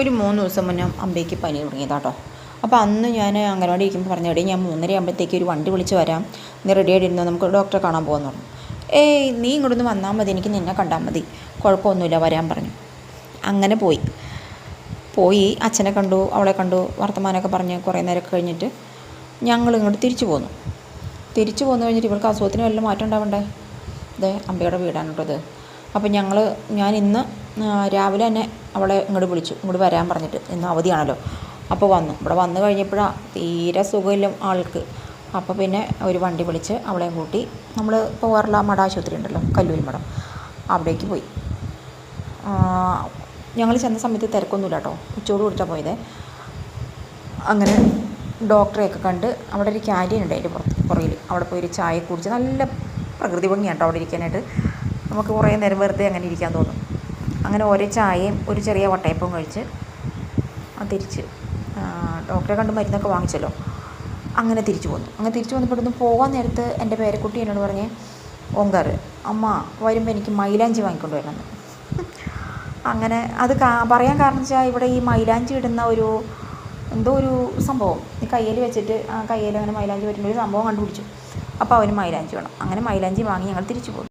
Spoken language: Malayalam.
ഒരു 3 ദിവസം മുന്നേ അമ്പയ്ക്ക് പനി തുടങ്ങിയതാട്ടോ. അപ്പോൾ അന്ന് ഞാൻ അംഗനവാടി ഇരിക്കുമ്പോൾ പറഞ്ഞു, എടീ ഞാൻ 3:30 ആകുമ്പോഴത്തേക്ക് ഒരു വണ്ടി വിളിച്ച് വരാം, നീ റെഡി ആയിട്ടിരുന്നോ, നമുക്ക് ഡോക്ടറെ കാണാൻ പോകാമെന്ന് പറഞ്ഞു. ഏയ് നീ ഇങ്ങോട്ടൊന്ന് വന്നാൽ മതി, എനിക്ക് നിന്നെ കണ്ടാൽ മതി, കുഴപ്പമൊന്നുമില്ല, വരാൻ പറഞ്ഞു. അങ്ങനെ പോയി അച്ഛനെ കണ്ടു, അവളെ കണ്ടു, വർത്തമാനമൊക്കെ പറഞ്ഞ് കുറേ നേരമൊക്കെ കഴിഞ്ഞിട്ട് ഞങ്ങൾ ഇങ്ങോട്ട് തിരിച്ചു പോന്നു കഴിഞ്ഞിട്ട് ഇവൾക്ക് അസുഖത്തിന് വല്ല മാറ്റം ഉണ്ടാവണ്ടേ. ഇതേ അമ്പയുടെ വീടാണ് കേട്ടോ ഇത്. അപ്പോൾ ഞാൻ ഇന്ന് രാവിലെ തന്നെ അവളെ ഇങ്ങോട്ട് വിളിച്ചു, ഇങ്ങോട്ട് വരാൻ പറഞ്ഞിട്ട്, ഇന്ന് അവധിയാണല്ലോ. അപ്പോൾ ഇവിടെ വന്നു കഴിഞ്ഞപ്പോഴാണ് തീരെ സുഖമില്ല ആൾക്ക്. അപ്പോൾ പിന്നെ ഒരു വണ്ടി വിളിച്ച് അവളെയും കൂട്ടി നമ്മൾ പോകാറുള്ള മഠാശുപത്രി ഉണ്ടല്ലോ, കല്ലൂരി മഠം, അവിടേക്ക് പോയി. ഞങ്ങൾ ചെന്ന സമയത്ത് തിരക്കൊന്നുമില്ല കേട്ടോ, ഉച്ചയോട് കൂടിയിട്ടാണ് പോയത്. അങ്ങനെ ഡോക്ടറെയൊക്കെ കണ്ട് അവിടെ ഒരു ക്യാൻറ്റീൻ ഉണ്ട് അതിൻ്റെ പുറകിൽ, അവിടെ പോയി ഒരു ചായ കുടിച്ച്, നല്ല പ്രകൃതി ഭംഗിയാണ് കേട്ടോ അവിടെ ഇരിക്കാനായിട്ട്. നമുക്ക് കുറേ നേരം വെറുതെ അങ്ങനെ ഇരിക്കാൻ തോന്നും. അങ്ങനെ ഓരോ ചായയും ഒരു ചെറിയ വട്ടയപ്പവും കഴിച്ച് തിരിച്ച് ഡോക്ടറെ കണ്ട് മരുന്നൊക്കെ വാങ്ങിച്ചല്ലോ, അങ്ങനെ തിരിച്ചു വന്നപ്പോഴൊന്നും പോകാൻ നേരത്ത് എൻ്റെ പേരക്കുട്ടി എന്നോട് പറഞ്ഞേ, ഓങ്കാർ അമ്മ വരുമ്പോൾ എനിക്ക് മൈലാഞ്ചി വാങ്ങിക്കൊണ്ട് വരണമെന്ന്. അങ്ങനെ അത് പറയാൻ കാരണം വെച്ചാൽ ഇവിടെ ഈ മൈലാഞ്ചി ഇടുന്ന എന്തോ ഒരു സംഭവം ഈ കയ്യിൽ വെച്ചിട്ട് ആ കയ്യിൽ അങ്ങനെ മൈലാഞ്ചി പറ്റുന്ന ഒരു സംഭവം കണ്ടുപിടിച്ചു. അപ്പോൾ അവന് മൈലാഞ്ചി വേണം. അങ്ങനെ മൈലാഞ്ചി വാങ്ങി ഞങ്ങൾ തിരിച്ചു പോകും.